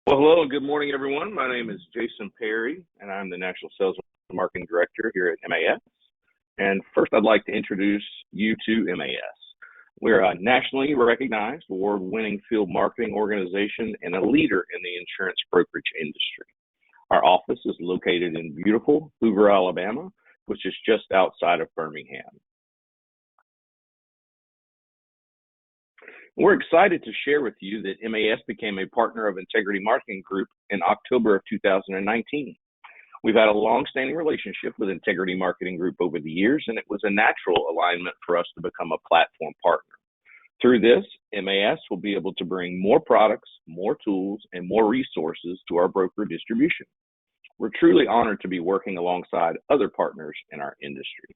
Well, hello and good morning, everyone. My name is Jason Perry, and I'm the National Sales and Marketing Director here at MAS. And first, I'd like to introduce you to MAS. We're a nationally recognized, award-winning field marketing organization and a leader in the insurance brokerage industry. Our office is located in beautiful Hoover, Alabama, which is just outside of Birmingham. We're excited to share with you that MAS became a partner of Integrity Marketing Group in October of 2019. We've had a long-standing relationship with Integrity Marketing Group over the years, and it was a natural alignment for us to become a platform partner. Through this, MAS will be able to bring more products, more tools, and more resources to our broker distribution. We're truly honored to be working alongside other partners in our industry.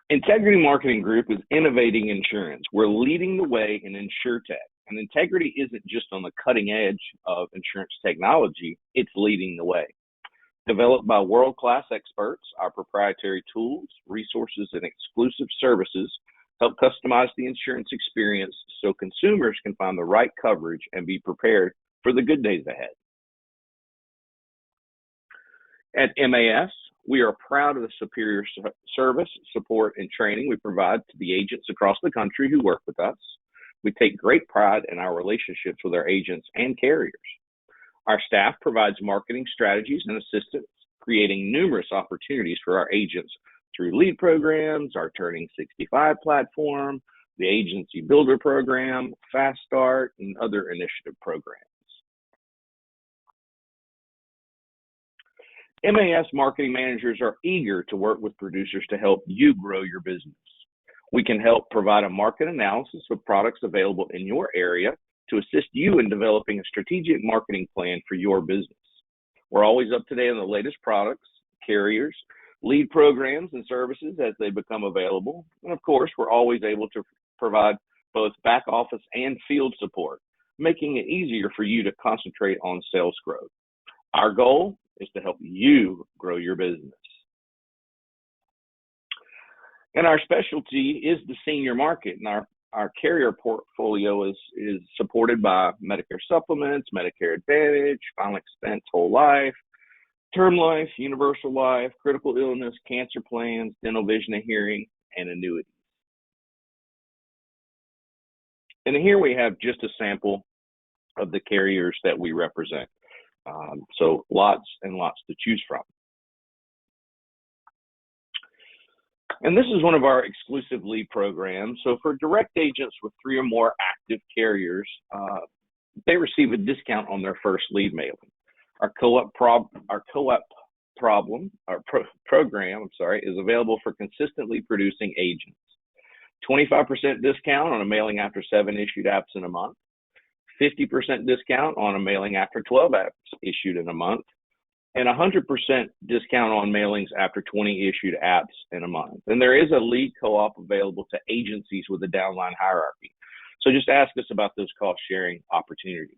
Integrity Marketing Group is innovating insurance. We're leading the way in InsurTech. And Integrity isn't just on the cutting edge of insurance technology, it's leading the way. Developed by world-class experts, our proprietary tools, resources, and exclusive services help customize the insurance experience so consumers can find the right coverage and be prepared for the good days ahead. At MAS, we are proud of the superior service, support, and training we provide to the agents across the country who work with us. We take great pride in our relationships with our agents and carriers. Our staff provides marketing strategies and assistance, creating numerous opportunities for our agents through lead programs, our Turning 65 platform, the Agency Builder Program, Fast Start, and other initiative programs. MAS marketing managers are eager to work with producers to help you grow your business. We can help provide a market analysis of products available in your area to assist you in developing a strategic marketing plan for your business. We're always up to date on the latest products, carriers, lead programs, and services as they become available. And of course, we're always able to provide both back office and field support, making it easier for you to concentrate on sales growth. Our goal is to help you grow your business. And our specialty is the senior market, and our carrier portfolio is supported by Medicare Supplements, Medicare Advantage, Final Expense Whole Life, Term Life, Universal Life, Critical Illness, Cancer Plans, Dental, Vision, and Hearing, and Annuities. And here we have just a sample of the carriers that we represent. So lots and lots to choose from. And this is one of our exclusive lead programs. So for direct agents with 3 or more active carriers, they receive a discount on their first lead mailing. Our program is available for consistently producing agents. 25% discount on a mailing after 7 issued apps in a month. 50% discount on a mailing after 12 apps issued in a month, and 100% discount on mailings after 20 issued apps in a month. And there is a lead co-op available to agencies with a downline hierarchy. So just ask us about those cost sharing opportunities.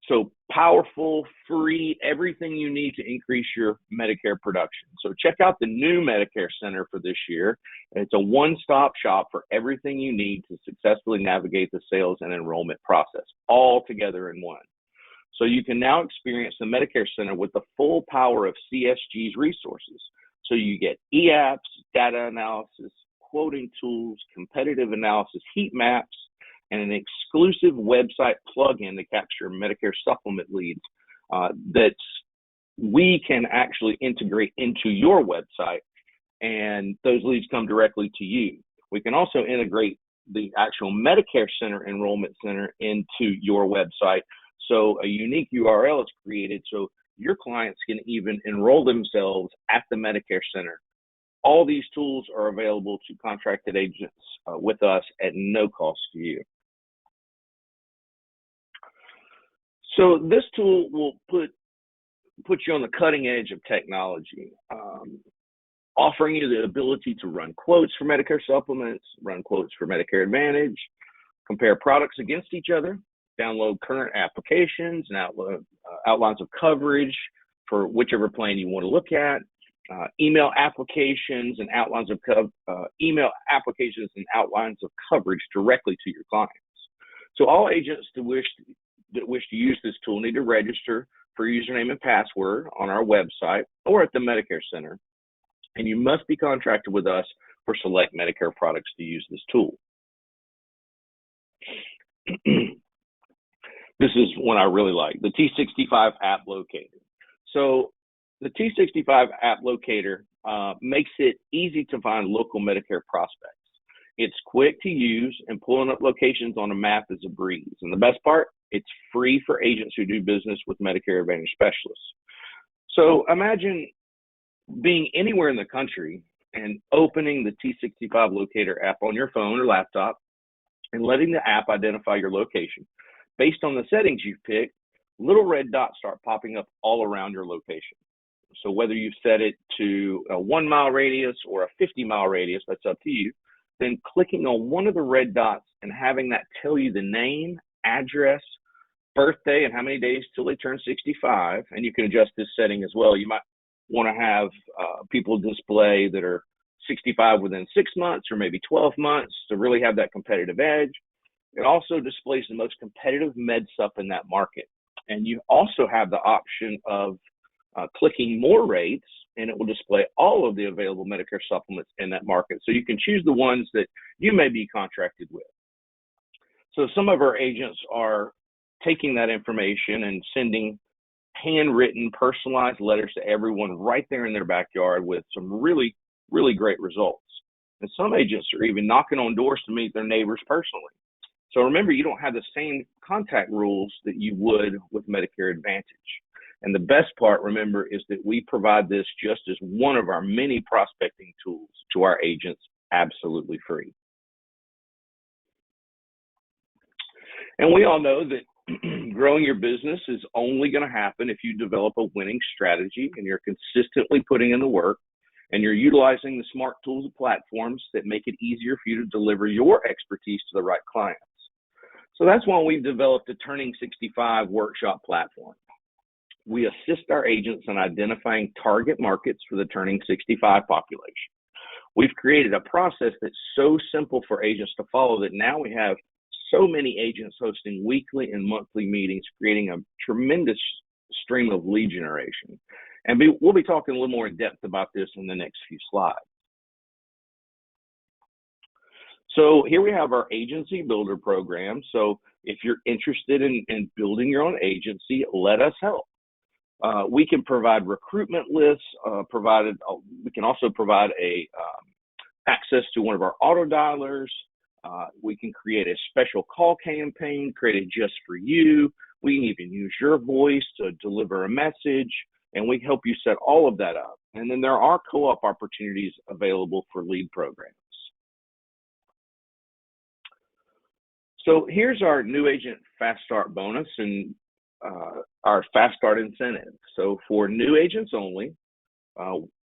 So powerful, free, everything you need to increase your Medicare production. So check out the new Medicare Center for this year. It's a one-stop shop for everything you need to successfully navigate the sales and enrollment process, all together in one. So you can now experience the Medicare Center with the full power of CSG's resources. So you get e-apps, data analysis, quoting tools, competitive analysis, heat maps, and an exclusive website plugin to capture Medicare supplement leads that we can actually integrate into your website, and those leads come directly to you. We can also integrate the actual Medicare Center Enrollment Center into your website, so a unique URL is created so your clients can even enroll themselves at the Medicare Center. All these tools are available to contracted agents with us at no cost to you. So this tool will put you on the cutting edge of technology, offering you the ability to run quotes for Medicare supplements, run quotes for Medicare Advantage, compare products against each other, download current applications and outlines of coverage for whichever plan you want to look at, email applications and outlines of coverage directly to your clients. So all agents that wish to use this tool need to register for username and password on our website or at the Medicare Center, and you must be contracted with us for select Medicare products to use this tool. This is one I really like, the T65 app locator. So the T65 app locator makes it easy to find local Medicare prospects. It's quick to use, and pulling up locations on a map is a breeze. And the best part, it's free for agents who do business with Medicare Advantage Specialists. So imagine being anywhere in the country and opening the T65 locator app on your phone or laptop and letting the app identify your location. Based on the settings you've picked, little red dots start popping up all around your location. So whether you set it to a 1 mile radius or a 50-mile radius, that's up to you, then clicking on one of the red dots and having that tell you the name, address, birthday, and how many days till they turn 65, and you can adjust this setting as well. You might want to have people display that are 65 within 6 months or maybe 12 months to really have that competitive edge. It also displays the most competitive med sup in that market. And you also have the option of clicking more rates, and it will display all of the available Medicare supplements in that market. So you can choose the ones that you may be contracted with. So some of our agents are taking that information and sending handwritten, personalized letters to everyone right there in their backyard with some really, really great results. And some agents are even knocking on doors to meet their neighbors personally. So remember, you don't have the same contact rules that you would with Medicare Advantage. And the best part, remember, is that we provide this just as one of our many prospecting tools to our agents, absolutely free. And we all know that growing your business is only going to happen if you develop a winning strategy and you're consistently putting in the work and you're utilizing the smart tools and platforms that make it easier for you to deliver your expertise to the right clients. So that's why we've developed a Turning 65 workshop platform. We assist our agents in identifying target markets for the Turning 65 population. We've created a process that's so simple for agents to follow that now we have so many agents hosting weekly and monthly meetings, creating a tremendous stream of lead generation. And we'll be talking a little more in depth about this in the next few slides. So here we have our agency builder program. So if you're interested in building your own agency, let us help. We can provide recruitment lists, we can also provide access to one of our auto dialers. We can create a special call campaign created just for you. We can even use your voice to deliver a message, and we help you set all of that up. And then there are co-op opportunities available for lead programs. So here's our new agent fast start bonus and our fast start incentive. So for new agents only,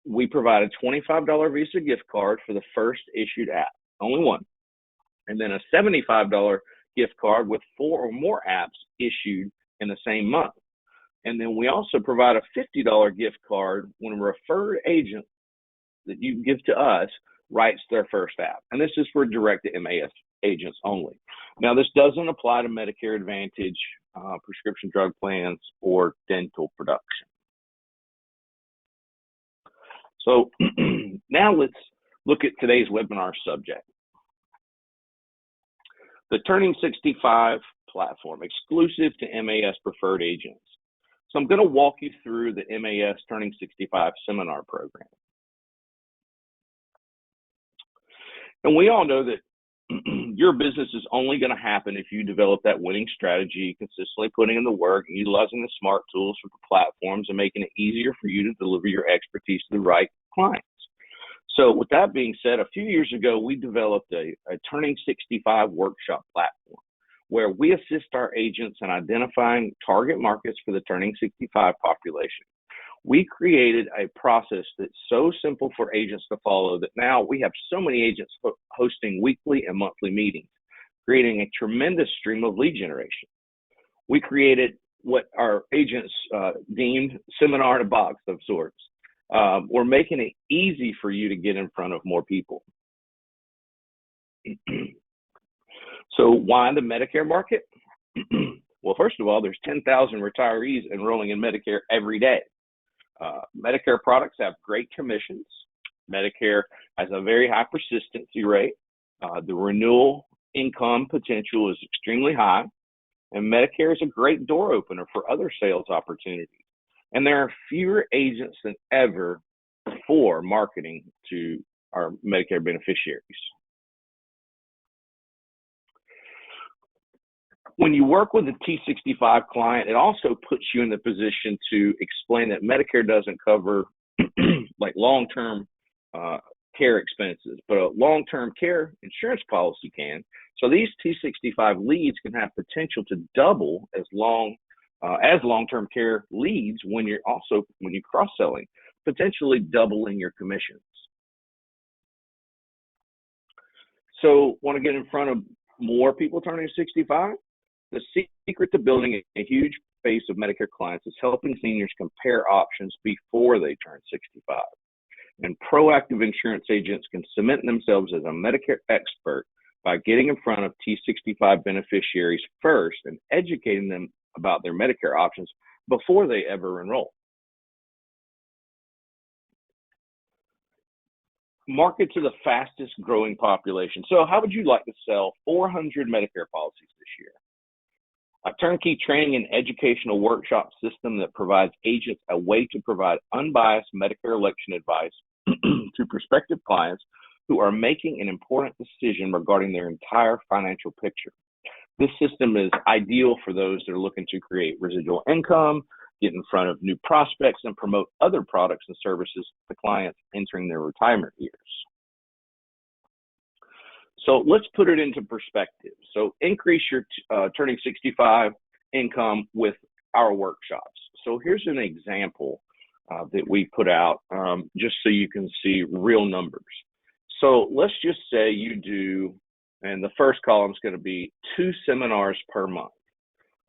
we provide a $25 Visa gift card for the first issued app, only one, and then a $75 gift card with 4 or more apps issued in the same month. And then we also provide a $50 gift card when a referred agent that you give to us writes their first app. And this is for direct to MAS agents only. Now, this doesn't apply to Medicare Advantage, prescription drug plans, or dental production. So now let's look at today's webinar subject. The Turning 65 platform, exclusive to MAS preferred agents. So I'm going to walk you through the MAS Turning 65 seminar program. And we all know that your business is only going to happen if you develop that winning strategy, consistently putting in the work, utilizing the smart tools for the platforms, and making it easier for you to deliver your expertise to the right clients. So with that being said, a few years ago, we developed a Turning 65 workshop platform where we assist our agents in identifying target markets for the Turning 65 population. We created a process that's so simple for agents to follow that now we have so many agents hosting weekly and monthly meetings, creating a tremendous stream of lead generation. We created what our agents deemed seminar in a box of sorts. We're making it easy for you to get in front of more people. So why the Medicare market? Well, first of all, there's 10,000 retirees enrolling in Medicare every day. Medicare products have great commissions. Medicare has a very high persistency rate. The renewal income potential is extremely high. And Medicare is a great door opener for other sales opportunities. And there are fewer agents than ever before marketing to our Medicare beneficiaries. When you work with a T65 client, it also puts you in the position to explain that Medicare doesn't cover like long-term care expenses, but a long-term care insurance policy can. So these T65 leads can have potential to double as long-term care leads when you're cross-selling, potentially doubling your commissions. So want to get in front of more people turning 65? The secret to building a huge base of Medicare clients is helping seniors compare options before they turn 65. And proactive insurance agents can cement themselves as a Medicare expert by getting in front of T65 beneficiaries first and educating them about their Medicare options before they ever enroll. Market to the fastest growing population. So how would you like to sell 400 Medicare policies this year? A turnkey training and educational workshop system that provides agents a way to provide unbiased Medicare election advice to prospective clients who are making an important decision regarding their entire financial picture. This system is ideal for those that are looking to create residual income, get in front of new prospects, and promote other products and services to clients entering their retirement years. So let's put it into perspective. So increase your turning 65 income with our workshops. So here's an example that we put out just so you can see real numbers. So let's just say you do, and the first column is going to be 2 seminars per month.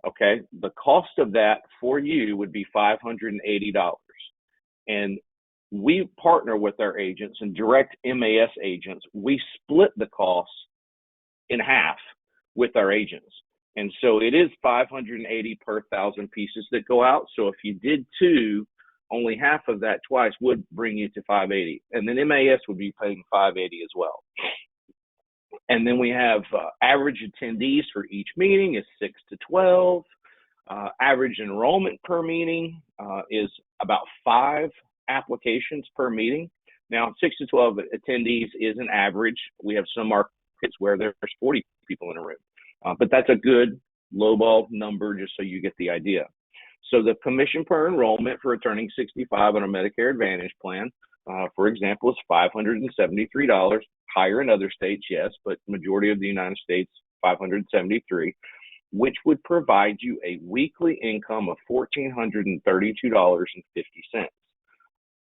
Okay, the cost of that for you would be $580. And we partner with our agents and direct MAS agents. We split the costs in half with our agents. And so it is $580 per 1,000 pieces that go out. So if you did 2, only half of that twice would bring you to $580. And then MAS would be paying $580 as well. And then we have average attendees for each meeting is 6 to 12. Average enrollment per meeting is about 5 applications per meeting. Now, 6 to 12 attendees is an average. We have some markets where there's 40 people in a room, but that's a good lowball number just so you get the idea. So the commission per enrollment for a turning 65 on a Medicare Advantage plan, for example, is $573. Higher in other states, yes, but majority of the United States, $573, which would provide you a weekly income of $1,432.50.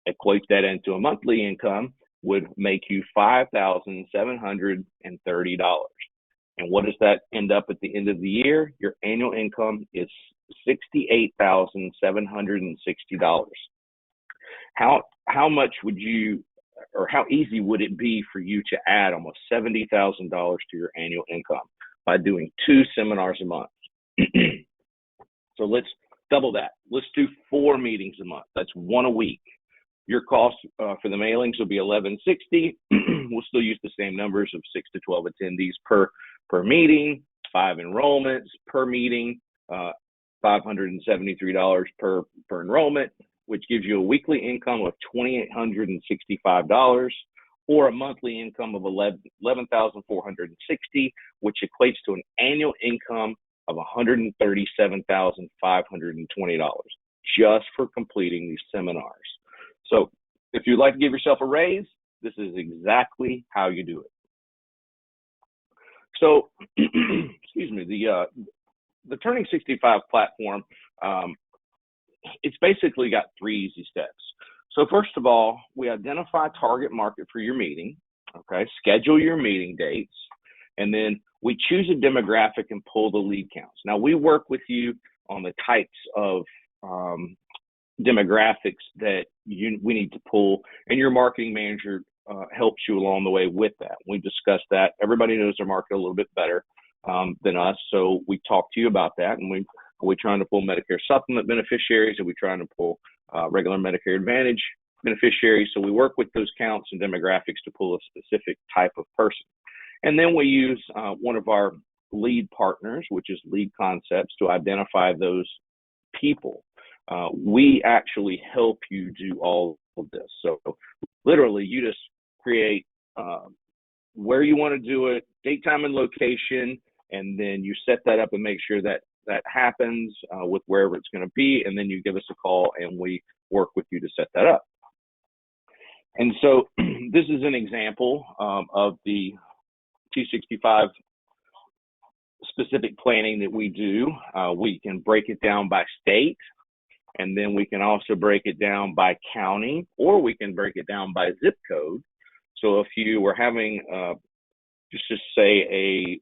Equate that into a monthly income would make you $5,730. And what does that end up at the end of the year? Your annual income is $68,760. How much would you, or how easy would it be for you to add almost $70,000 to your annual income by doing 2 seminars a month? So let's double that. Let's do 4 meetings a month. That's 1 a week. Your cost for the mailings will be $1,160. We'll still use the same numbers of 6 to 12 attendees per meeting, 5 enrollments per meeting, $573 per enrollment, which gives you a weekly income of $2,865, or a monthly income of $11,460, which equates to an annual income of $137,520 just for completing these seminars. So if you'd like to give yourself a raise, this is exactly how you do it. So, excuse me, the Turning 65 platform, it's basically got 3 easy steps. So first of all, we identify target market for your meeting, okay, schedule your meeting dates, and then we choose a demographic and pull the lead counts. Now, we work with you on the types of demographics that we need to pull, and your marketing manager helps you along the way with that. We discussed that. Everybody knows their market a little bit better than us, so we talk to you about that. And we're trying to pull Medicare supplement beneficiaries, and we're trying to pull regular Medicare Advantage beneficiaries. So we work with those counts and demographics to pull a specific type of person. And then we use one of our lead partners, which is Lead Concepts, to identify those people. We actually help you do all of this. So literally, you just create where you want to do it, date, time, and location, and then you set that up and make sure that that happens with wherever it's going to be, and then you give us a call and we work with you to set that up. And so this is an example of the 265 specific planning that we do. We can break it down by state, and then we can also break it down by county, or we can break it down by zip code. So if you were having just to say a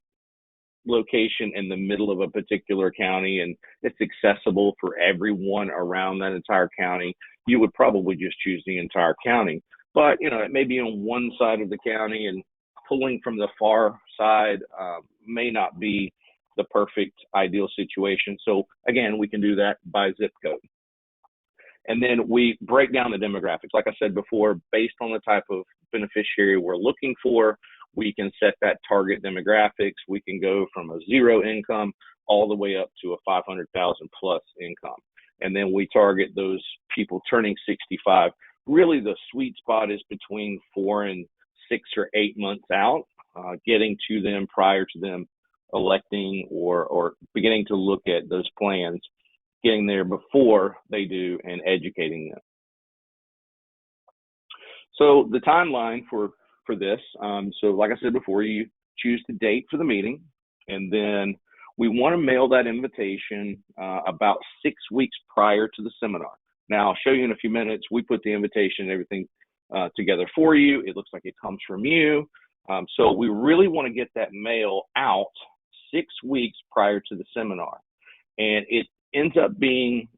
location in the middle of a particular county and it's accessible for everyone around that entire county, you would probably just choose the entire county. But it may be on one side of the county, and pulling from the far side may not be the perfect ideal situation. So again, we can do that by zip code. And then we break down the demographics. Like I said before, based on the type of beneficiary we're looking for, we can set that target demographics. We can go from a 0 income all the way up to a 500,000 plus income. And then we target those people turning 65. Really, the sweet spot is between 4 and 6 or 8 months out, getting to them prior to them electing or beginning to look at those plans, getting there before they do, and educating them. So the timeline for this, so like I said before, you choose the date for the meeting, and then we want to mail that invitation about 6 weeks prior to the seminar. Now, I'll show you in a few minutes. We put the invitation and everything together for you. It looks like it comes from you. So we really want to get that mail out 6 weeks prior to the seminar. And it ends up being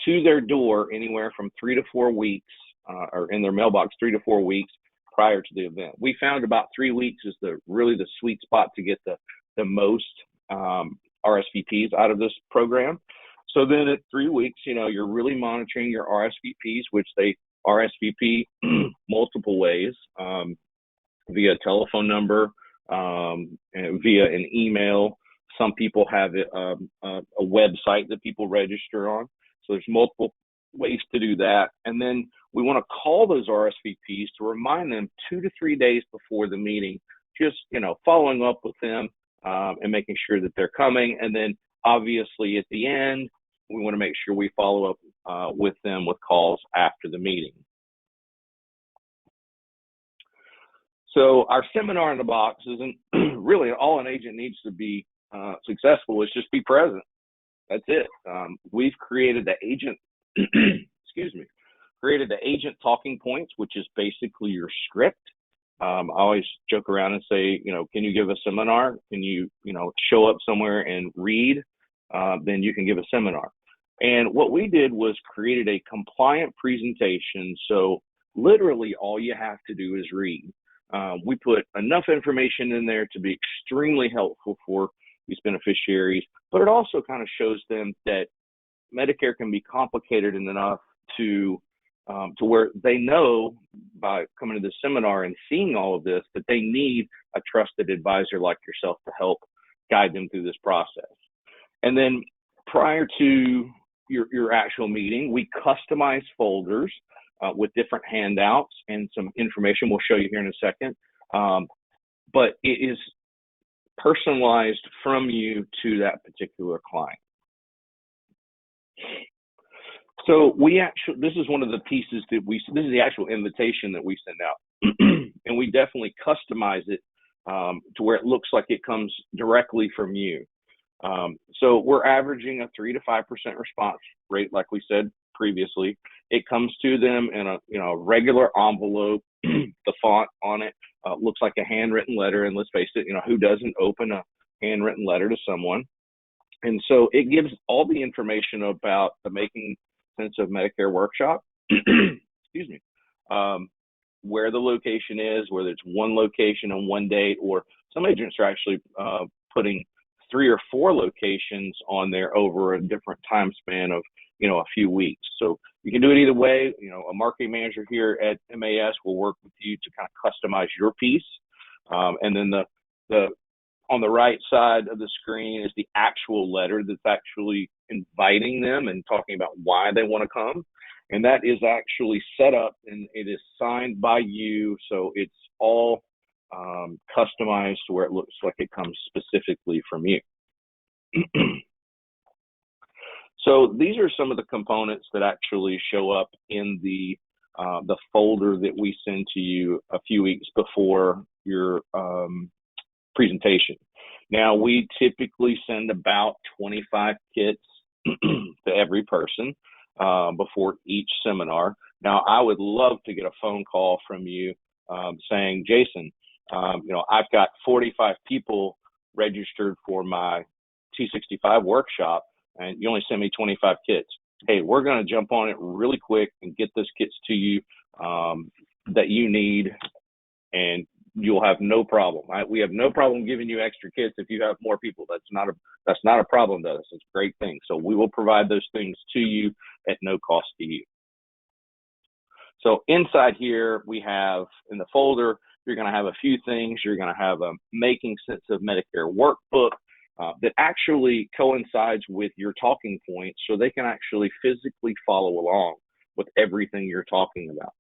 to their door anywhere from 3 to 4 weeks, or in their mailbox 3 to 4 weeks prior to the event. We found about 3 weeks is really the sweet spot to get the most RSVPs out of this program. So then at 3 weeks, you're really monitoring your RSVPs, which they RSVP multiple ways, via telephone number, and via an email. Some people have a website that people register on. So there's multiple ways to do that. And then we want to call those RSVPs to remind them 2 to 3 days before the meeting, just, following up with them and making sure that they're coming. And then obviously at the end, we want to make sure we follow up with them with calls after the meeting. So our seminar in the box isn't really all an agent needs to be successful is just be present. That's it. We've created the agent, created the agent talking points, which is basically your script. I always joke around and say, can you give a seminar? Can you, show up somewhere and read? Then you can give a seminar. And what we did was created a compliant presentation. So literally all you have to do is read. We put enough information in there to be extremely helpful for these beneficiaries, but it also kind of shows them that Medicare can be complicated enough to where they know by coming to the seminar and seeing all of this that they need a trusted advisor like yourself to help guide them through this process. And then prior to your actual meeting, we customize folders with different handouts and some information we'll show you here in a second. But it is personalized from you to that particular client. So this is one of the pieces that this is the actual invitation that we send out. And we definitely customize it to where it looks like it comes directly from you. So we're averaging a 3 to 5% response rate, like we said previously. It comes to them in a regular envelope. The font on it looks like a handwritten letter, and let's face it, who doesn't open a handwritten letter to someone? And so it gives all the information about the making sense of Medicare workshop, excuse me, where the location is, whether it's one location on one date, or some agents are actually putting 3 or 4 locations on there over a different time span of, a few weeks. So you can do it either way. A marketing manager here at MAS will work with you to kind of customize your piece. And then the on the right side of the screen is the actual letter that's actually inviting them and talking about why they want to come. And that is actually set up and it is signed by you. So it's all customized to where it looks like it comes specifically from you. So these are some of the components that actually show up in the folder that we send to you a few weeks before your presentation. Now, we typically send about 25 kits to every person before each seminar. Now, I would love to get a phone call from you saying, Jason, I've got 45 people registered for my T65 workshop, and you only send me 25 kits. Hey, we're going to jump on it really quick and get those kits to you that you need, and you'll have no problem. We have no problem giving you extra kits if you have more people. That's not a problem to us. It's a great thing. So we will provide those things to you at no cost to you. So inside here, we have in the folder, you're going to have a few things. You're going to have a Making Sense of Medicare workbook that actually coincides with your talking points, so they can actually physically follow along with everything you're talking about.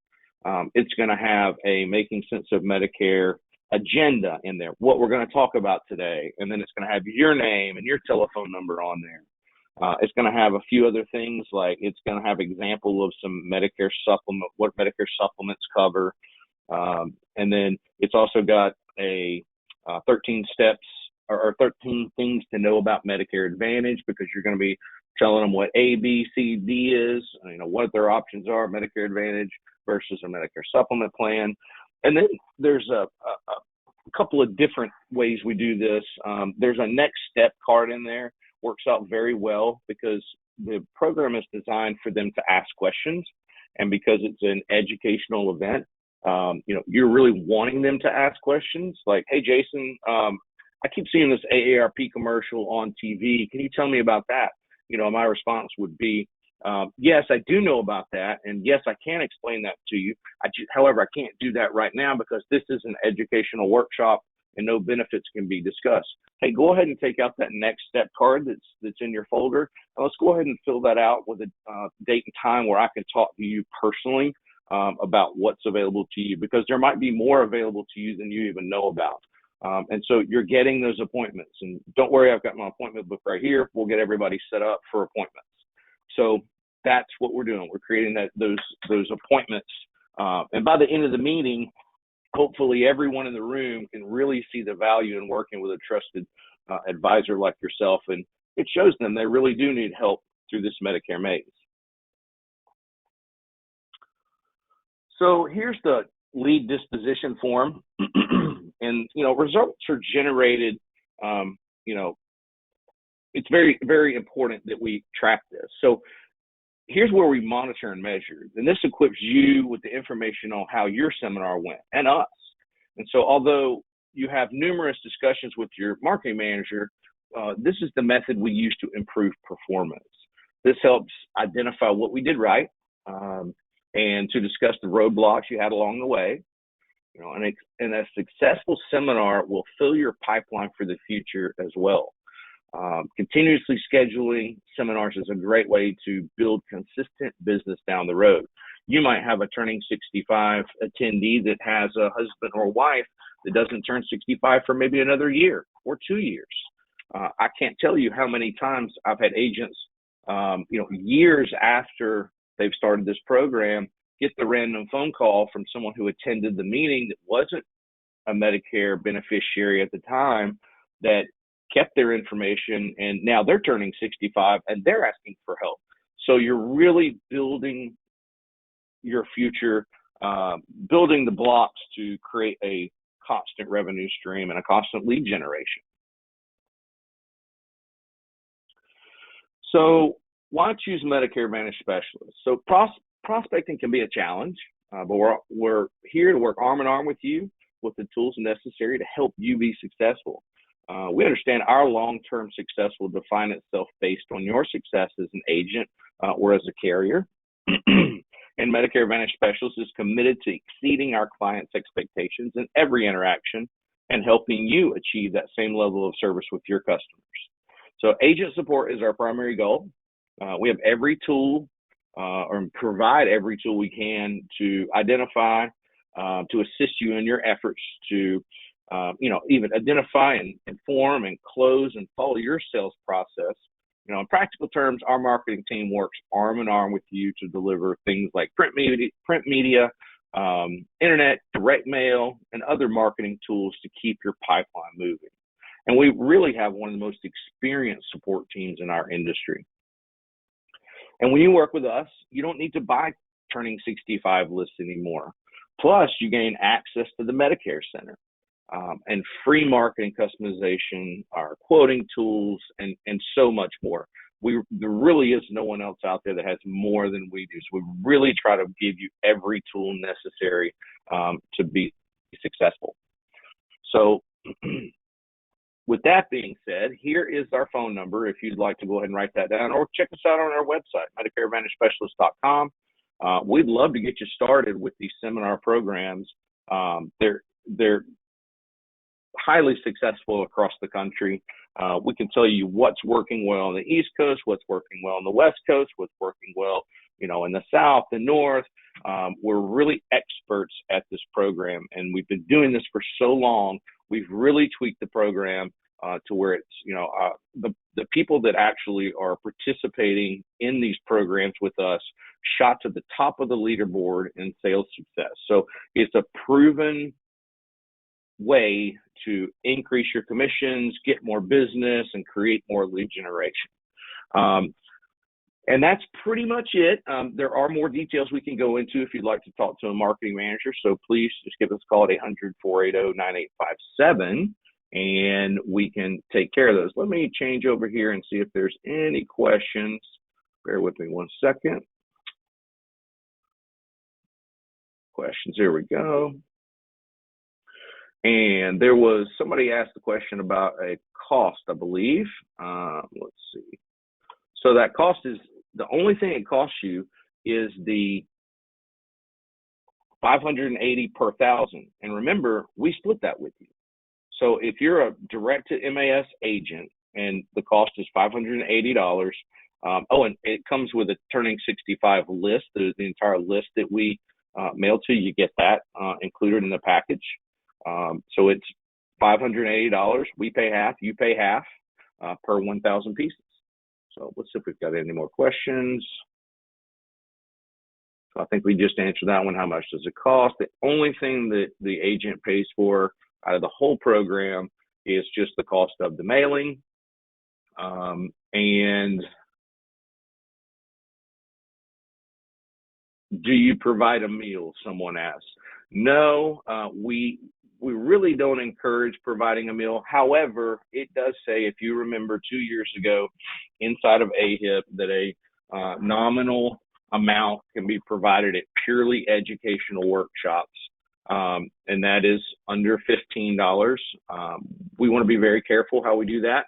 It's going to have a Making Sense of Medicare agenda in there, what we're going to talk about today, and then it's going to have your name and your telephone number on there. It's going to have a few other things, like it's going to have example of some Medicare supplement, what Medicare supplements cover, and then it's also got a 13 steps or 13 things to know about Medicare Advantage, because you're going to be telling them what A, B, C, D is, what their options are, Medicare Advantage versus a Medicare supplement plan. And then there's a couple of different ways we do this. There's a next step card in there. Works out very well because the program is designed for them to ask questions. And because it's an educational event, you're really wanting them to ask questions like, hey, Jason, I keep seeing this AARP commercial on TV. Can you tell me about that? My response would be, yes, I do know about that. And yes, I can explain that to you. However, I can't do that right now because this is an educational workshop and no benefits can be discussed. Hey, go ahead and take out that next step card that's in your folder. And let's go ahead and fill that out with a date and time where I can talk to you personally about what's available to you, because there might be more available to you than you even know about. And so you're getting those appointments. And don't worry, I've got my appointment book right here. We'll get everybody set up for appointments. So that's what we're doing. We're creating those appointments. And by the end of the meeting, hopefully everyone in the room can really see the value in working with a trusted advisor like yourself. And it shows them they really do need help through this Medicare maze. So here's the lead disposition form. And, results are generated, it's very, very important that we track this. So here's where we monitor and measure. And this equips you with the information on how your seminar went and us. And so although you have numerous discussions with your marketing manager, this is the method we use to improve performance. This helps identify what we did right and to discuss the roadblocks you had along the way. And a successful seminar will fill your pipeline for the future as well. Continuously scheduling seminars is a great way to build consistent business down the road. You might have a turning 65 attendee that has a husband or wife that doesn't turn 65 for maybe another year or 2 years. I can't tell you how many times I've had agents, years after they've started this program, get the random phone call from someone who attended the meeting that wasn't a Medicare beneficiary at the time, that kept their information, and now they're turning 65 and they're asking for help. So you're really building your future, building the blocks to create a constant revenue stream and a constant lead generation. So why choose Medicare Advantage Specialists? So prospecting can be a challenge, but we're here to work arm in arm with you with the tools necessary to help you be successful. We understand our long-term success will define itself based on your success as an agent or as a carrier. And Medicare Advantage Specialists is committed to exceeding our clients' expectations in every interaction and helping you achieve that same level of service with your customers. So agent support is our primary goal. We have every tool or provide every tool we can to identify, to assist you in your efforts to, even identify and inform and close and follow your sales process. In practical terms, our marketing team works arm in arm with you to deliver things like print media, internet, direct mail, and other marketing tools to keep your pipeline moving. And we really have one of the most experienced support teams in our industry. And when you work with us, you don't need to buy Turning 65 lists anymore. Plus, you gain access to the Medicare Center and free marketing customization, our quoting tools, and so much more. There really is no one else out there that has more than we do. So we really try to give you every tool necessary to be successful. So with that being said, here is our phone number if you'd like to go ahead and write that down, or check us out on our website, MedicareAdvantageSpecialist.com. We'd love to get you started with these seminar programs. They're highly successful across the country. We can tell you what's working well on the East Coast, what's working well on the West Coast, what's working well, in the South, the North. We're really experts at this program, and we've been doing this for so long. We've really tweaked the program to where it's, the people that actually are participating in these programs with us shot to the top of the leaderboard in sales success. So it's a proven way to increase your commissions, get more business, and create more lead generation. And that's pretty much it. There are more details we can go into if you'd like to talk to a marketing manager. So please just give us a call at 800-480-9857, and we can take care of those. Let me change over here and see if there's any questions. Bear with me one second. Questions, here we go. And there was somebody asked a question about a cost, I believe. Let's see. So that cost is, the only thing it costs you is the $580 per 1,000. And remember, we split that with you. So if you're a direct to MAS agent and the cost is $580, and it comes with a Turning 65 list, the entire list that we mail to you, get that included in the package. So it's $580. We pay half, you pay half per 1,000 pieces. So let's see if we've got any more questions. So I think we just answered that one. How much does it cost? The only thing that the agent pays for out of the whole program is just the cost of the mailing. And do you provide a meal? Someone asked. No, we really don't encourage providing a meal. However, it does say, if you remember 2 years ago inside of AHIP, that a nominal amount can be provided at purely educational workshops, and that is under $15. We want to be very careful how we do that.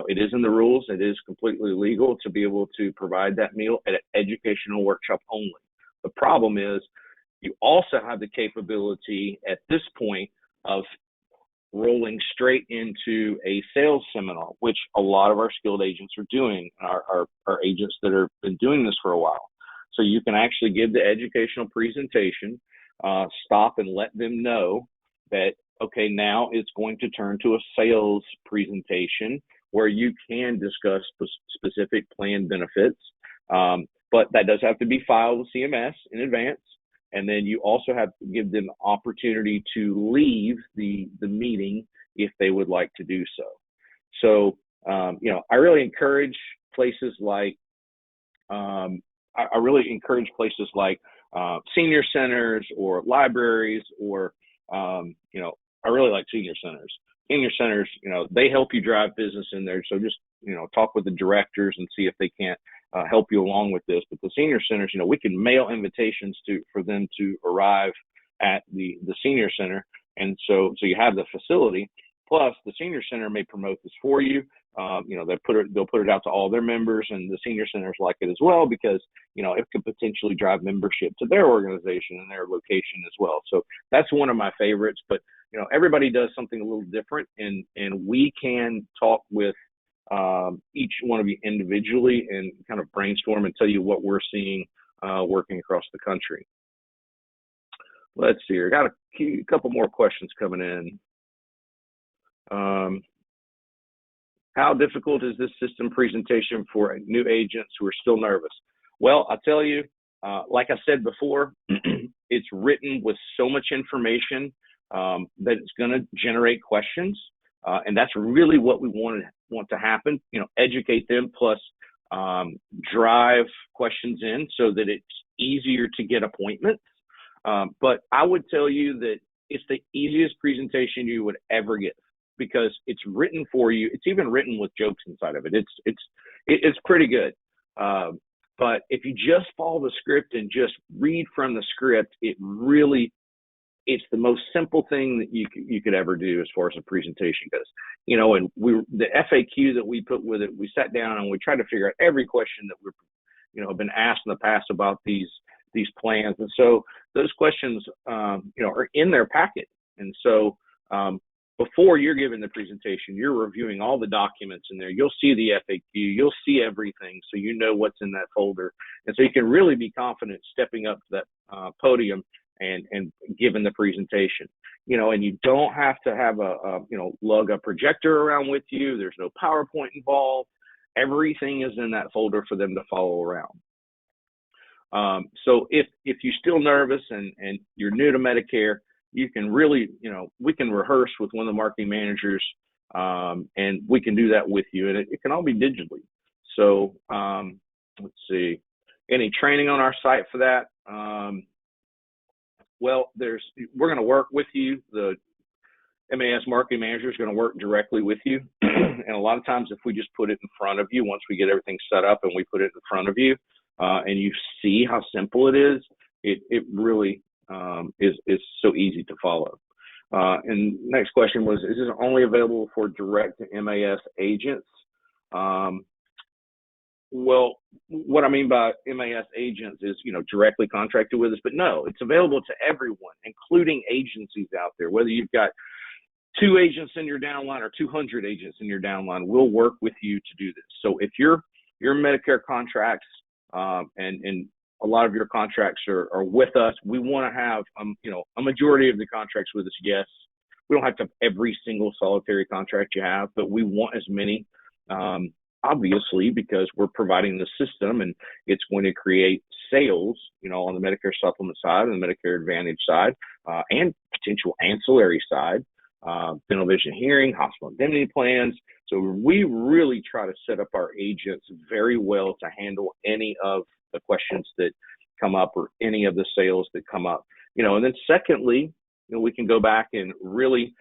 It is in the rules. It is completely legal to be able to provide that meal at an educational workshop only. The problem is, you also have the capability at this point of rolling straight into a sales seminar, which a lot of our skilled agents are doing, our agents that have been doing this for a while. So you can actually give the educational presentation, stop and let them know that, okay, now it's going to turn to a sales presentation where you can discuss specific plan benefits. But that does have to be filed with CMS in advance. And then you also have to give them opportunity to leave the meeting if they would like to do so. So, I really encourage places like, senior centers or libraries, or, I really like senior centers. Senior centers, they help you drive business in there. So just talk with the directors and see if they can't help you along with this. But the senior centers, we can mail invitations for them to arrive at the senior center. And so you have the facility, plus the senior center may promote this for you. They'll put it out to all their members, and the senior centers like it as well, because, it could potentially drive membership to their organization and their location as well. So that's one of my favorites, but, everybody does something a little different, and we can talk with each one of you individually and kind of brainstorm and tell you what we're seeing working across the country. Let's see here. Got a couple more questions coming in. How difficult is this system presentation for new agents who are still nervous? Well, I'll tell you, like I said before, it's written with so much information that it's going to generate questions. And that's really what we want to happen, educate them, plus drive questions in so that it's easier to get appointments. But I would tell you that it's the easiest presentation you would ever get, because it's written for you. It's even written with jokes inside of it. It's pretty good. But if you just follow the script and just read from the script, it's the most simple thing that you could ever do as far as a presentation goes. And the FAQ that we put with it, we sat down and we tried to figure out every question that we've have been asked in the past about these plans. And so those questions, are in their packet. And so before you're giving the presentation, you're reviewing all the documents in there. You'll see the FAQ, you'll see everything, so you know what's in that folder. And so you can really be confident stepping up to that podium and giving the presentation. And you don't have to have lug a projector around with you. There's no PowerPoint involved. Everything is in that folder for them to follow around. So if you're still nervous and you're new to Medicare, you can really, we can rehearse with one of the marketing managers, and we can do that with you. And it can all be digitally. So let's see, any training on our site for that? Well, we're going to work with you. The MAS marketing manager is going to work directly with you. And a lot of times, if we just put it in front of you, once we get everything set up and we put it in front of you, and you see how simple it is, it really is so easy to follow. And next question was, is this only available for direct to MAS agents? Well, what I mean by MAS agents is, directly contracted with us, but no, it's available to everyone, including agencies out there. Whether you've got 2 agents in your downline or 200 agents in your downline, we'll work with you to do this. So if your Medicare contracts, and a lot of your contracts are with us, we want to have, a majority of the contracts with us. Yes, we don't have to have every single solitary contract you have, but we want as many, obviously, because we're providing the system and it's going to create sales, on the Medicare supplement side and the Medicare Advantage side, and potential ancillary side, dental vision hearing, hospital indemnity plans. So we really try to set up our agents very well to handle any of the questions that come up or any of the sales that come up. And then secondly, we can go back and really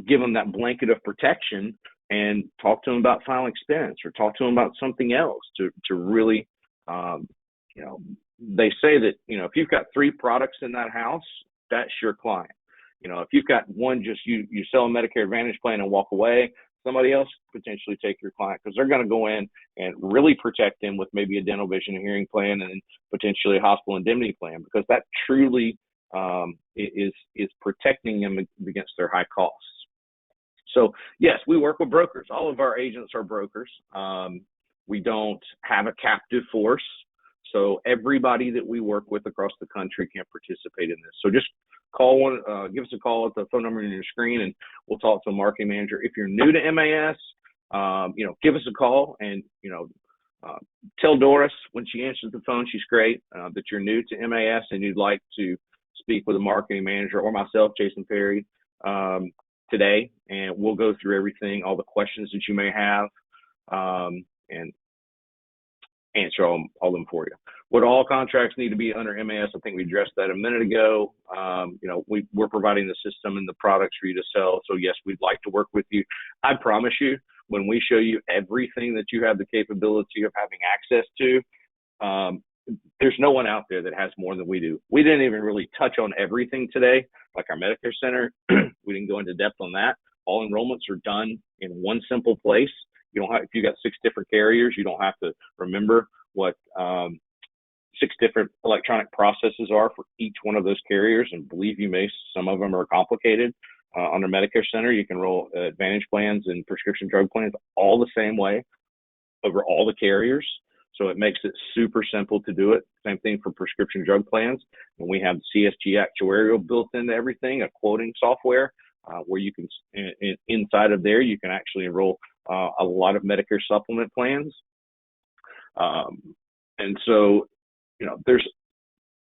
give them that blanket of protection and talk to them about final expense or talk to them about something else to really, they say that, if you've got 3 products in that house, that's your client. If you've got one, just you sell a Medicare Advantage plan and walk away, somebody else potentially take your client, because they're going to go in and really protect them with maybe a dental vision and hearing plan and potentially a hospital indemnity plan, because that truly is protecting them against their high costs. So yes, we work with brokers. All of our agents are brokers. We don't have a captive force. So everybody that we work with across the country can participate in this. So just give us a call at the phone number on your screen, and we'll talk to a marketing manager. If you're new to MAS, give us a call and, tell Doris when she answers the phone, she's great, that you're new to MAS and you'd like to speak with a marketing manager or myself, Jason Perry, today, and we'll go through everything, all the questions that you may have, and answer all of them for you. Would all contracts need to be under MAS? I think we addressed that a minute ago. We're providing the system and the products for you to sell. So yes, we'd like to work with you. I promise you, when we show you everything that you have the capability of having access to, there's no one out there that has more than we do. We didn't even really touch on everything today, like our Medicare Center. We didn't go into depth on that. All enrollments are done in one simple place. You don't have, if you got 6 different carriers, you don't have to remember what 6 different electronic processes are for each one of those carriers. And believe you me, some of them are complicated. On the Medicare Center, you can enroll Advantage plans and prescription drug plans all the same way over all the carriers. So it makes it super simple to do it. Same thing for prescription drug plans. And we have CSG actuarial built into everything, a quoting software where you can, inside of there, you can actually enroll a lot of Medicare supplement plans. And so, you know, there's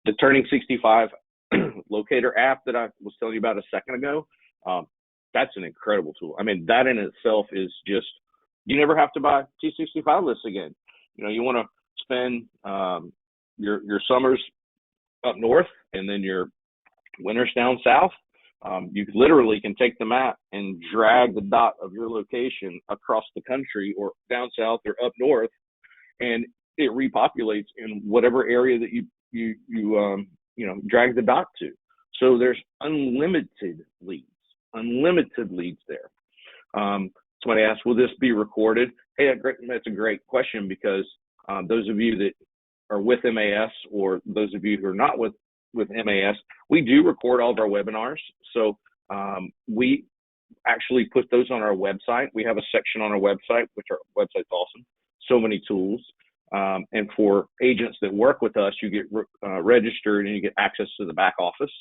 the Turning 65 locator app that I was telling you about a second ago. That's an incredible tool. I mean, that in itself is just, you never have to buy T65 lists again. You know, you want to spend your summers up north and then your winters down south. You literally can take the map and drag the dot of your location across the country or down south or up north, and it repopulates in whatever area that you drag the dot to. So there's unlimited leads there. Somebody asked, will this be recorded? Hey, that's a great question, because those of you that are with MAS, or those of you who are not with MAS, we do record all of our webinars. So we actually put those on our website. We have a section on our website, which our website's awesome. So many tools. And for agents that work with us, you get registered and you get access to the back office.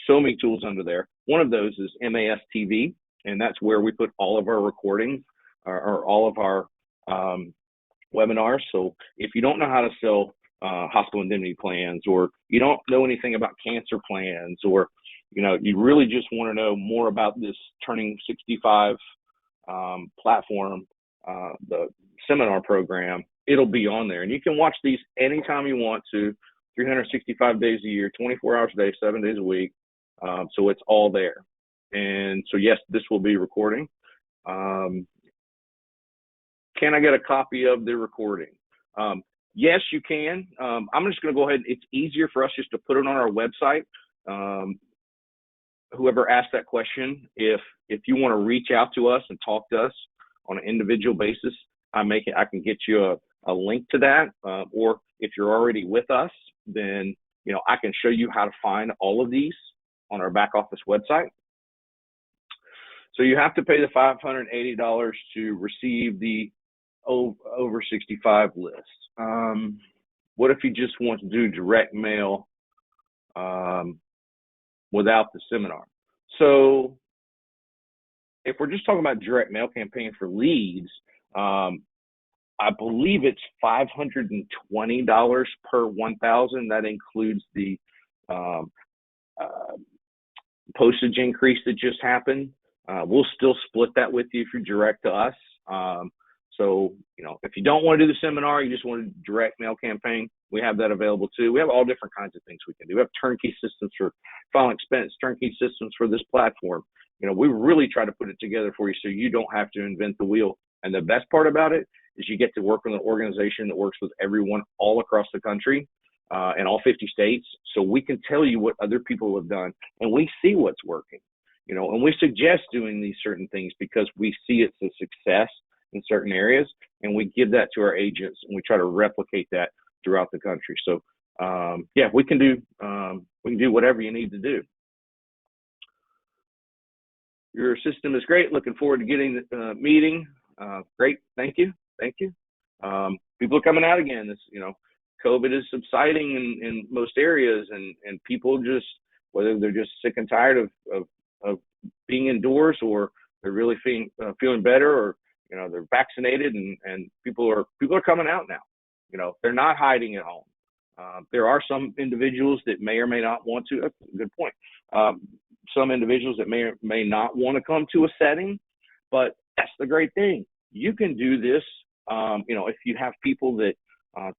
So many tools under there. One of those is MAS TV, and that's where we put all of our recordings or all of our webinars. So if you don't know how to sell hospital indemnity plans, or you don't know anything about cancer plans, or you really just want to know more about this Turning 65 platform, the seminar program, it'll be on there. And you can watch these anytime you want to, 365 days a year, 24 hours a day, 7 days a week. So it's all there. And so, yes, this will be recording. Can I get a copy of the recording? Yes, you can. I'm just going to go ahead. It's easier for us just to put it on our website. Whoever asked that question, if you want to reach out to us and talk to us on an individual basis, I can get you a link to that. Or if you're already with us, then I can show you how to find all of these on our back office website. So you have to pay the $580 to receive the over 65 list. What if you just want to do direct mail without the seminar? So if we're just talking about direct mail campaign for leads, I believe it's $520 per 1,000. That includes the postage increase that just happened. We'll still split that with you if you direct to us. So, if you don't want to do the seminar, you just want to direct mail campaign, we have that available too. We have all different kinds of things we can do. We have turnkey systems for file expense, turnkey systems for this platform. We really try to put it together for you so you don't have to invent the wheel. And the best part about it is you get to work with an organization that works with everyone all across the country and all 50 states. So we can tell you what other people have done, and we see what's working, and we suggest doing these certain things because we see it's a success in certain areas, and we give that to our agents, and we try to replicate that throughout the country. So yeah, we can do whatever you need to do. Your system is great. Looking forward to getting the meeting. Great. Thank you. People are coming out again. This, COVID is subsiding in most areas, and people just, whether they're just sick and tired of being indoors, or they're really feeling better, or they're vaccinated, and people are coming out now. They're not hiding at home. There are some individuals that may or may not want to. That's a good point. Some individuals that may or may not want to come to a setting, but that's the great thing. You can do this. If you have people that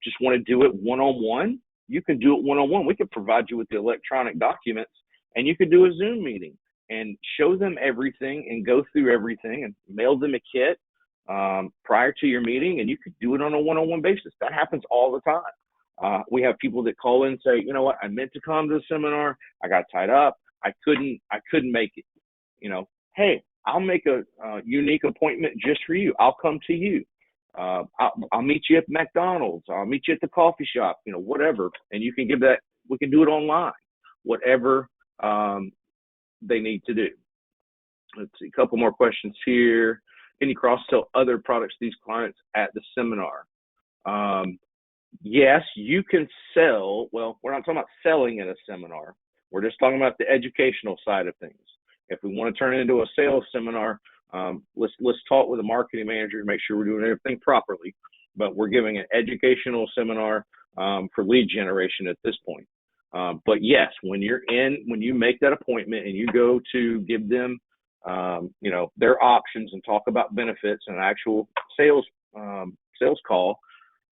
just want to do it one-on-one, you can do it one-on-one. We can provide you with the electronic documents, and you could do a Zoom meeting and show them everything and go through everything and mail them a kit. prior to your meeting, and you could do it on a one-on-one basis. That happens all the time. We have people that call in and say, you know what, I meant to come to the seminar, I got tied up, I couldn't make it. Hey, I'll make a unique appointment just for you. I'll come to you. I'll meet you at McDonald's. I'll meet you at the coffee shop. Whatever, and you can give that. We can do it online. Whatever they need to do. Let's see, a couple more questions here. Can you cross-sell other products to these clients at the seminar? Yes, you can sell. Well, we're not talking about selling at a seminar. We're just talking about the educational side of things. If we want to turn it into a sales seminar, let's talk with the marketing manager to make sure we're doing everything properly. But we're giving an educational seminar for lead generation at this point. But yes, when you make that appointment and you go to give them, their options and talk about benefits and actual sales call,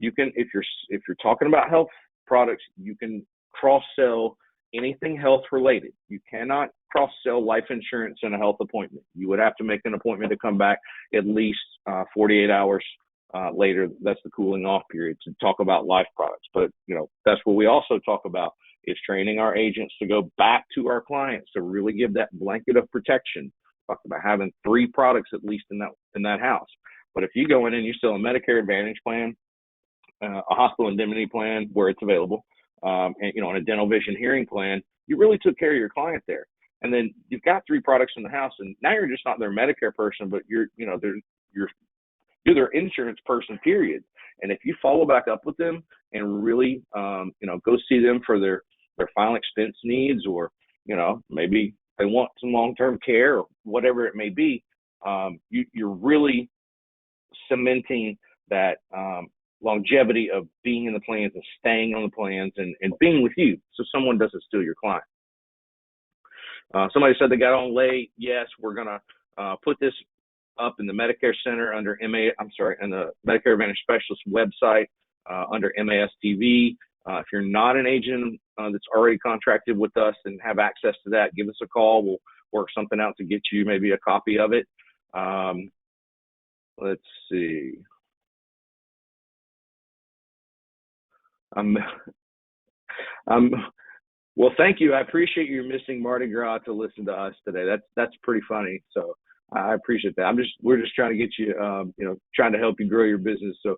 you can, if you're talking about health products, you can cross-sell anything health related. You cannot cross-sell life insurance in a health appointment. You would have to make an appointment to come back at least 48 hours later. That's the cooling off period to talk about life products. But that's what we also talk about, is training our agents to go back to our clients to really give that blanket of protection. Talk about having 3 products at least in that house. But if you go in and you sell a Medicare Advantage plan, a hospital indemnity plan where it's available, and a dental vision hearing plan, you really took care of your client there. And then you've got 3 products in the house, and now you're just not their Medicare person, but you're their insurance person, period. And if you follow back up with them and really, go see them for their final expense needs, or, maybe they want some long-term care or whatever it may be, you're really cementing that longevity of being in the plans and staying on the plans and being with you, so someone doesn't steal your client. Somebody said they got on late. Yes, we're going to put this up in the Medicare Center under in the Medicare Advantage Specialists website under MAS TV. If you're not an agent that's already contracted with us and have access to that, give us a call. We'll work something out to get you maybe a copy of it. Let's see. Well, thank you. I appreciate you missing Mardi Gras to listen to us today. That's pretty funny. So I appreciate that. We're just trying to get you, trying to help you grow your business. So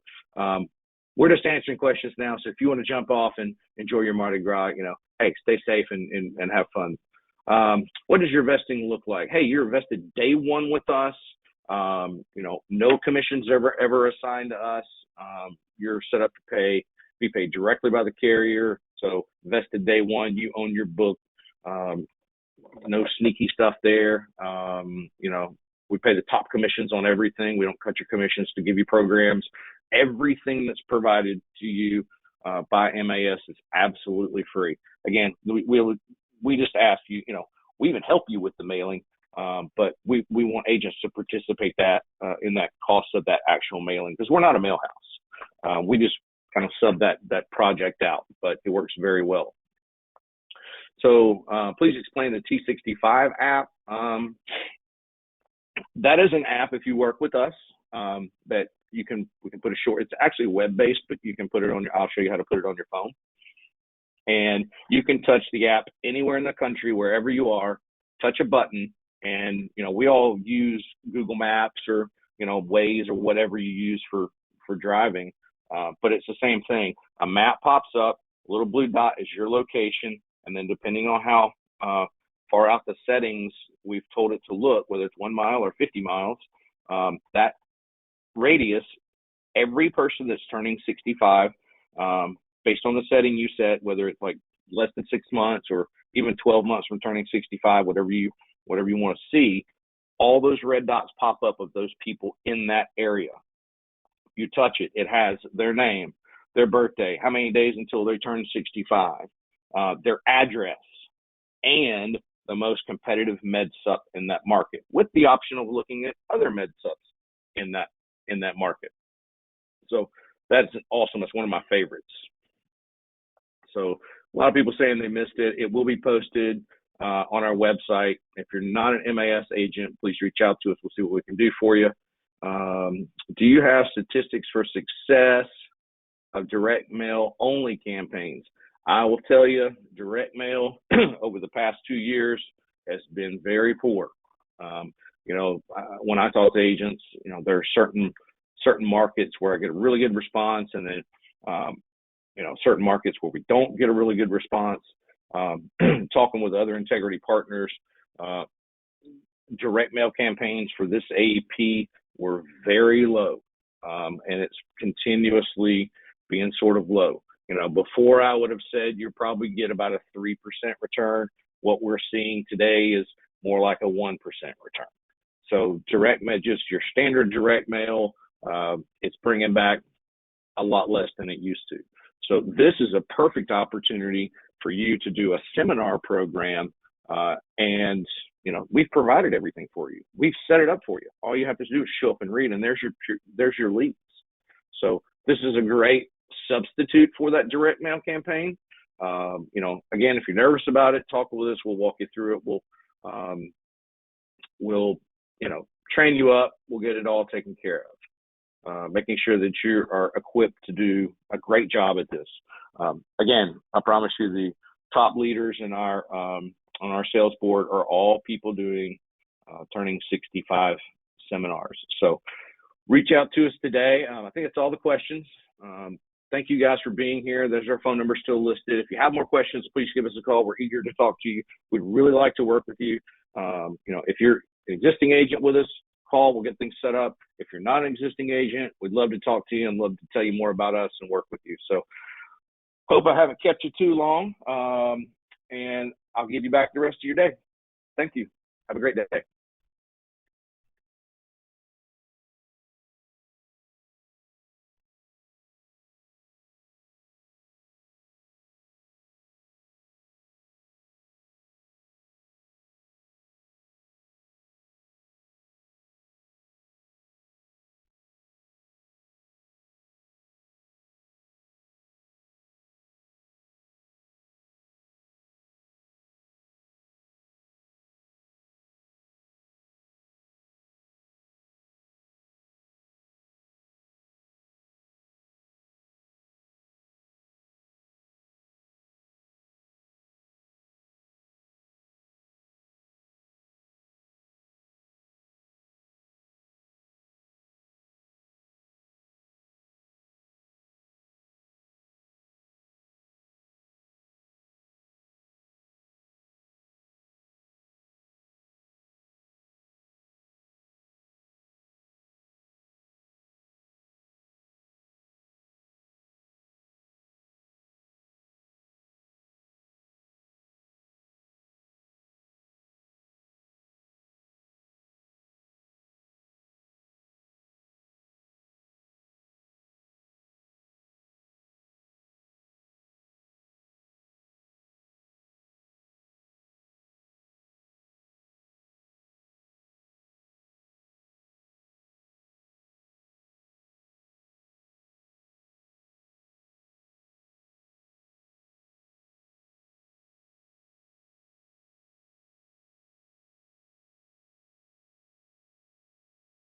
we're just answering questions now. So if you want to jump off and enjoy your Mardi Gras, hey, stay safe and have fun. What does your vesting look like? Hey, you're vested day one with us. No commissions ever assigned to us. You're set up to be paid directly by the carrier. So vested day one, you own your book. No sneaky stuff there. We pay the top commissions on everything. We don't cut your commissions to give you programs. Everything that's provided to you by MAS is absolutely free. Again, we just ask you, we even help you with the mailing, but we want agents to participate in that cost of that actual mailing, because we're not a mail house. We just kind of sub that project out, but it works very well. So please explain the T65 app. That is an app, if you work with us, that we can put it's actually web-based, but you can put it I'll show you how to put it on your phone. And you can touch the app anywhere in the country, wherever you are, touch a button. And, we all use Google Maps or, Waze or whatever you use for driving. But it's the same thing. A map pops up, a little blue dot is your location. And then depending on how far out the settings we've told it to look, whether it's 1 mile or 50 miles, that radius, every person that's turning 65, based on the setting you set, whether it's like less than 6 months or even 12 months from turning 65, whatever you want to see, all those red dots pop up of those people in that area. You touch it, it has their name, their birthday, how many days until they turn 65, their address, and the most competitive med sup in that market, with the option of looking at other med sups in that market. So that's awesome. That's one of my favorites. So a lot of people saying they missed it. It will be posted on our website. If you're not an MAS agent, please reach out to us. We'll see what we can do for you. Do you have statistics for success of direct mail only campaigns? I will tell you, direct mail over the past 2 years has been very poor. When I talk to agents, there are certain markets where I get a really good response, and then certain markets where we don't get a really good response. Talking with other integrity partners, direct mail campaigns for this AEP were very low, and it's continuously being sort of low. Before I would have said you probably get about a 3% return. What we're seeing today is more like a 1% return. So direct mail, just your standard direct mail, it's bringing back a lot less than it used to. So this is a perfect opportunity for you to do a seminar program, and we've provided everything for you. We've set it up for you. All you have to do is show up and read, and there's your leads. So this is a great substitute for that direct mail campaign. Again, if you're nervous about it, talk with us. We'll walk you through it. We'll train you up. We'll get it all taken care of, making sure that you are equipped to do a great job at this. Again, I promise you, the top leaders in our on our sales board are all people doing turning 65 seminars. So reach out to us today. I think that's all the questions. Thank you guys for being here. There's our phone number still listed. If you have more questions, please give us a call. We're eager to talk to you. We'd really like to work with you. If you're an existing agent with us, call. We'll get things set up. If you're not an existing agent, we'd love to talk to you and love to tell you more about us and work with you. So hope I haven't kept you too long, and I'll give you back the rest of your day. Thank you. Have a great day.